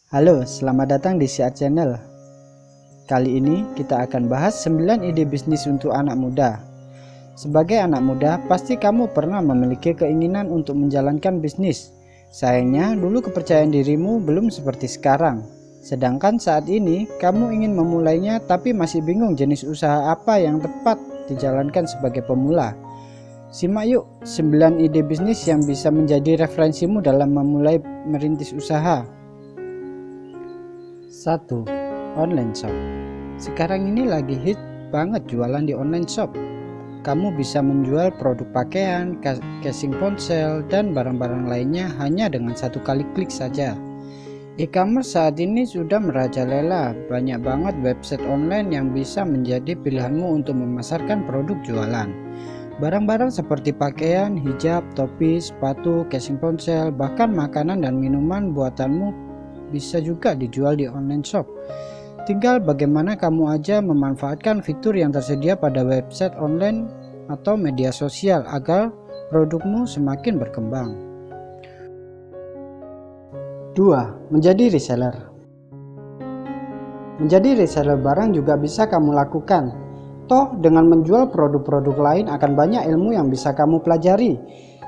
Halo, selamat datang di Siar Channel. Kali ini kita akan bahas 9 ide bisnis untuk anak muda. Sebagai anak muda, pasti kamu pernah memiliki keinginan untuk menjalankan bisnis. Sayangnya, dulu kepercayaan dirimu belum seperti sekarang. Sedangkan saat ini, kamu ingin memulainya tapi masih bingung jenis usaha apa yang tepat dijalankan sebagai pemula. Simak yuk 9 ide bisnis yang bisa menjadi referensimu dalam memulai merintis usaha. 1. Online shop. Sekarang ini lagi hit banget jualan di online shop. Kamu bisa menjual produk pakaian, casing ponsel, dan barang-barang lainnya hanya dengan satu kali klik saja. E-commerce saat ini sudah merajalela. Banyak banget website online yang bisa menjadi pilihanmu untuk memasarkan produk jualan. Barang-barang seperti pakaian, hijab, topi, sepatu, casing ponsel, bahkan makanan dan minuman buatanmu bisa juga dijual di online shop. Tinggal bagaimana kamu aja memanfaatkan fitur yang tersedia pada website online atau media sosial agar produkmu semakin berkembang. 2. Menjadi reseller. Menjadi reseller barang juga bisa kamu lakukan. Toh dengan menjual produk-produk lain akan banyak ilmu yang bisa kamu pelajari.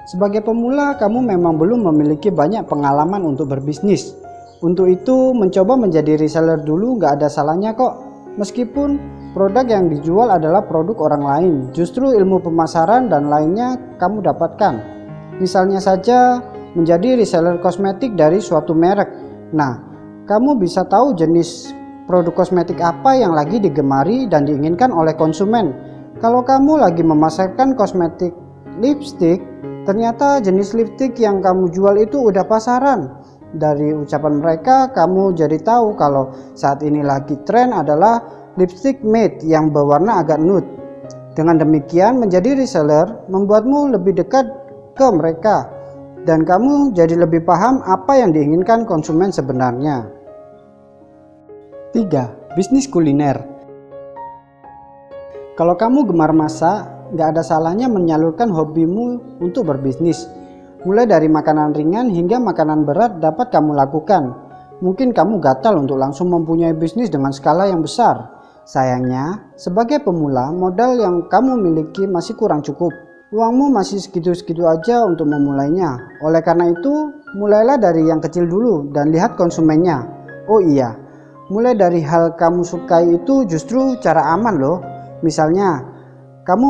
Sebagai pemula, kamu memang belum memiliki banyak pengalaman untuk berbisnis. Untuk itu, mencoba menjadi reseller dulu gak ada salahnya kok. Meskipun produk yang dijual adalah produk orang lain, justru ilmu pemasaran dan lainnya kamu dapatkan. Misalnya saja menjadi reseller kosmetik dari suatu merek. Nah, kamu bisa tahu jenis produk kosmetik apa yang lagi digemari dan diinginkan oleh konsumen. Kalau kamu lagi memasarkan kosmetik lipstick, ternyata jenis lipstick yang kamu jual itu udah pasaran. Dari ucapan mereka, kamu jadi tahu kalau saat ini lagi tren adalah lipstick matte yang berwarna agak nude. Dengan demikian, menjadi reseller membuatmu lebih dekat ke mereka dan kamu jadi lebih paham apa yang diinginkan konsumen sebenarnya. 3. Bisnis kuliner. Kalau kamu gemar masak, gak ada salahnya menyalurkan hobimu untuk berbisnis. Mulai dari makanan ringan hingga makanan berat dapat kamu lakukan. Mungkin kamu gatal untuk langsung mempunyai bisnis dengan skala yang besar. Sayangnya, sebagai pemula, modal yang kamu miliki masih kurang cukup. Uangmu masih segitu-segitu aja untuk memulainya. Oleh karena itu, mulailah dari yang kecil dulu dan lihat konsumennya. Oh iya, mulai dari hal kamu sukai itu justru cara aman loh. Misalnya, kamu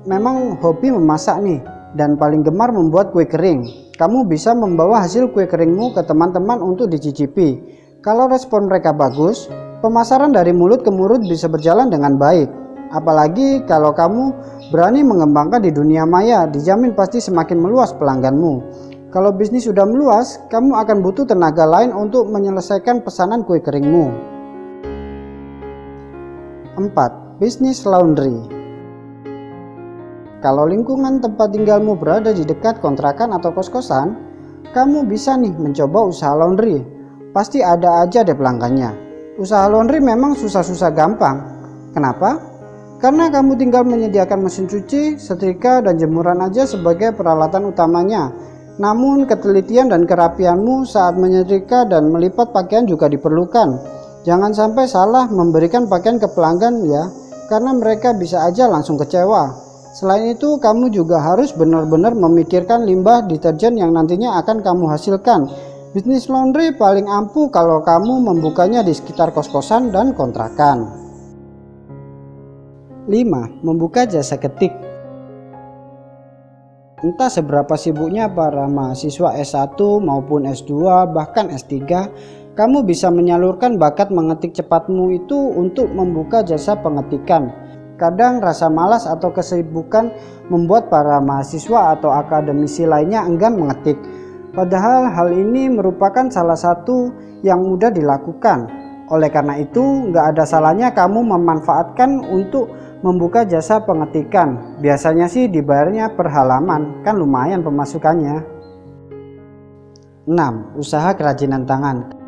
memang hobi memasak nih dan paling gemar membuat kue kering. Kamu bisa membawa hasil kue keringmu ke teman-teman untuk dicicipi. Kalau respon mereka bagus, pemasaran dari mulut ke mulut bisa berjalan dengan baik. Apalagi kalau kamu berani mengembangkan di dunia maya, dijamin pasti semakin meluas pelangganmu. Kalau bisnis sudah meluas, kamu akan butuh tenaga lain untuk menyelesaikan pesanan kue keringmu. 4. Bisnis laundry. Kalau lingkungan tempat tinggalmu berada di dekat kontrakan atau kos-kosan, kamu bisa nih mencoba usaha laundry. Pasti ada aja deh pelanggannya. Usaha laundry memang susah-susah gampang. Kenapa? Karena kamu tinggal menyediakan mesin cuci, setrika, dan jemuran aja sebagai peralatan utamanya. Namun ketelitian dan kerapianmu saat menyetrika dan melipat pakaian juga diperlukan. Jangan sampai salah memberikan pakaian ke pelanggan ya, karena mereka bisa aja langsung kecewa. Selain itu, kamu juga harus benar-benar memikirkan limbah deterjen yang nantinya akan kamu hasilkan. Bisnis laundry paling ampuh kalau kamu membukanya di sekitar kos-kosan dan kontrakan. 5. Membuka jasa ketik. Entah seberapa sibuknya para mahasiswa S1 maupun S2 bahkan S3, kamu bisa menyalurkan bakat mengetik cepatmu itu untuk membuka jasa pengetikan. Kadang rasa malas atau kesibukan membuat para mahasiswa atau akademisi lainnya enggan mengetik. Padahal hal ini merupakan salah satu yang mudah dilakukan. Oleh karena itu, nggak ada salahnya kamu memanfaatkan untuk membuka jasa pengetikan. Biasanya sih dibayarnya per halaman, kan lumayan pemasukannya. 6. Usaha kerajinan tangan.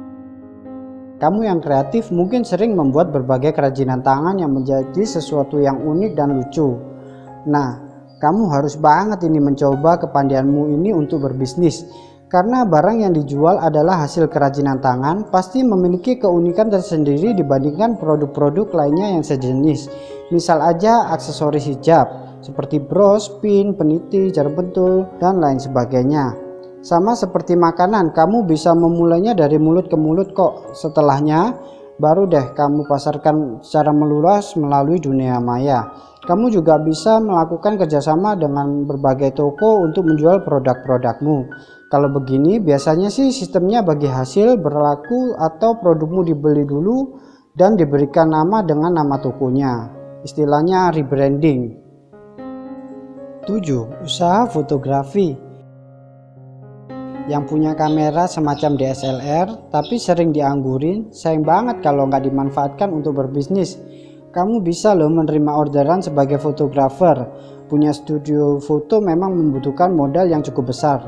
Kamu yang kreatif mungkin sering membuat berbagai kerajinan tangan yang menjadi sesuatu yang unik dan lucu. Nah, kamu harus banget ini mencoba kepandaianmu ini untuk berbisnis. Karena barang yang dijual adalah hasil kerajinan tangan, pasti memiliki keunikan tersendiri dibandingkan produk-produk lainnya yang sejenis. Misal aja aksesoris hijab, seperti bros, pin, peniti, jarum pentul, dan lain sebagainya. Sama seperti makanan, kamu bisa memulainya dari mulut ke mulut kok. Setelahnya, baru deh kamu pasarkan secara meluas melalui dunia maya. Kamu juga bisa melakukan kerjasama dengan berbagai toko untuk menjual produk-produkmu. Kalau begini biasanya sih sistemnya bagi hasil berlaku atau produkmu dibeli dulu dan diberikan nama dengan nama tokonya. Istilahnya rebranding. 7. Usaha fotografi. Yang punya kamera semacam DSLR tapi sering dianggurin, sayang banget kalau nggak dimanfaatkan untuk berbisnis. Kamu bisa loh menerima orderan sebagai fotografer. Punya studio foto memang membutuhkan modal yang cukup besar.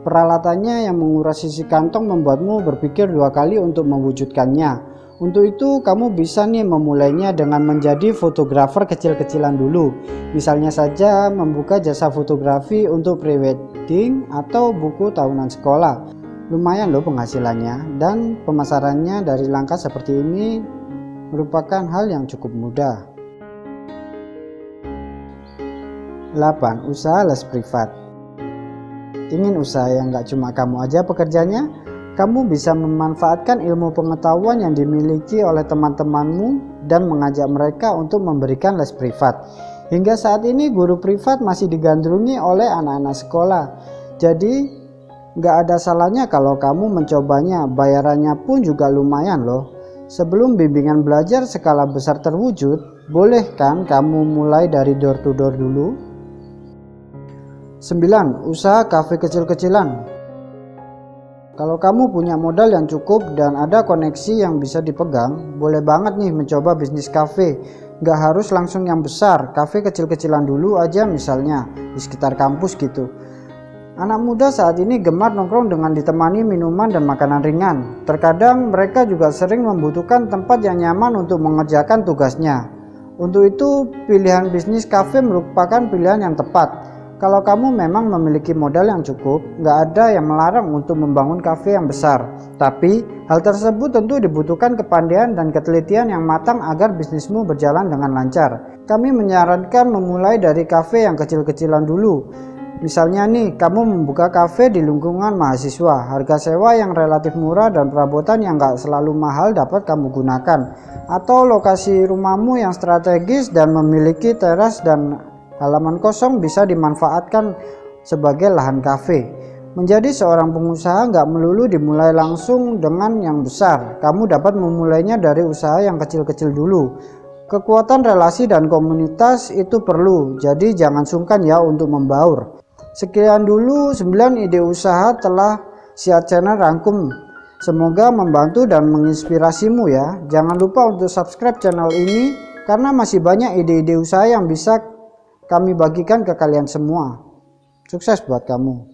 Peralatannya yang menguras sisi kantong membuatmu berpikir 2 kali untuk mewujudkannya. Untuk itu kamu bisa nih memulainya dengan menjadi fotografer kecil-kecilan dulu. Misalnya saja membuka jasa fotografi untuk prewedding atau buku tahunan sekolah. Lumayan loh penghasilannya, dan pemasarannya dari langkah seperti ini merupakan hal yang cukup mudah. 8. Usaha les privat. Ingin usaha yang gak cuma kamu aja pekerjanya? Kamu bisa memanfaatkan ilmu pengetahuan yang dimiliki oleh teman-temanmu dan mengajak mereka untuk memberikan les privat. Hingga saat ini guru privat masih digandrungi oleh anak-anak sekolah. Jadi gak ada salahnya kalau kamu mencobanya, bayarannya pun juga lumayan loh. Sebelum bimbingan belajar skala besar terwujud, boleh kan kamu mulai dari door to door dulu? 9. Usaha kafe kecil-kecilan. Kalau kamu punya modal yang cukup dan ada koneksi yang bisa dipegang, boleh banget nih mencoba bisnis kafe. Gak harus langsung yang besar, kafe kecil-kecilan dulu aja misalnya, di sekitar kampus gitu. Anak muda saat ini gemar nongkrong dengan ditemani minuman dan makanan ringan. Terkadang mereka juga sering membutuhkan tempat yang nyaman untuk mengerjakan tugasnya. Untuk itu, pilihan bisnis kafe merupakan pilihan yang tepat. Kalau kamu memang memiliki modal yang cukup, nggak ada yang melarang untuk membangun kafe yang besar. Tapi, hal tersebut tentu dibutuhkan kepandaian dan ketelitian yang matang agar bisnismu berjalan dengan lancar. Kami menyarankan memulai dari kafe yang kecil-kecilan dulu. Misalnya nih, kamu membuka kafe di lingkungan mahasiswa, harga sewa yang relatif murah dan perabotan yang nggak selalu mahal dapat kamu gunakan. Atau lokasi rumahmu yang strategis dan memiliki teras dan halaman kosong bisa dimanfaatkan sebagai lahan kafe. Menjadi seorang pengusaha nggak melulu dimulai langsung dengan yang besar. Kamu dapat memulainya dari usaha yang kecil-kecil dulu. Kekuatan relasi dan komunitas itu perlu, jadi jangan sungkan ya untuk membaur. Sekian dulu 9 ide usaha telah Siat Channel rangkum. Semoga membantu dan menginspirasimu ya. Jangan lupa untuk subscribe channel ini karena masih banyak ide-ide usaha yang bisa kami bagikan ke kalian semua. Sukses buat kamu.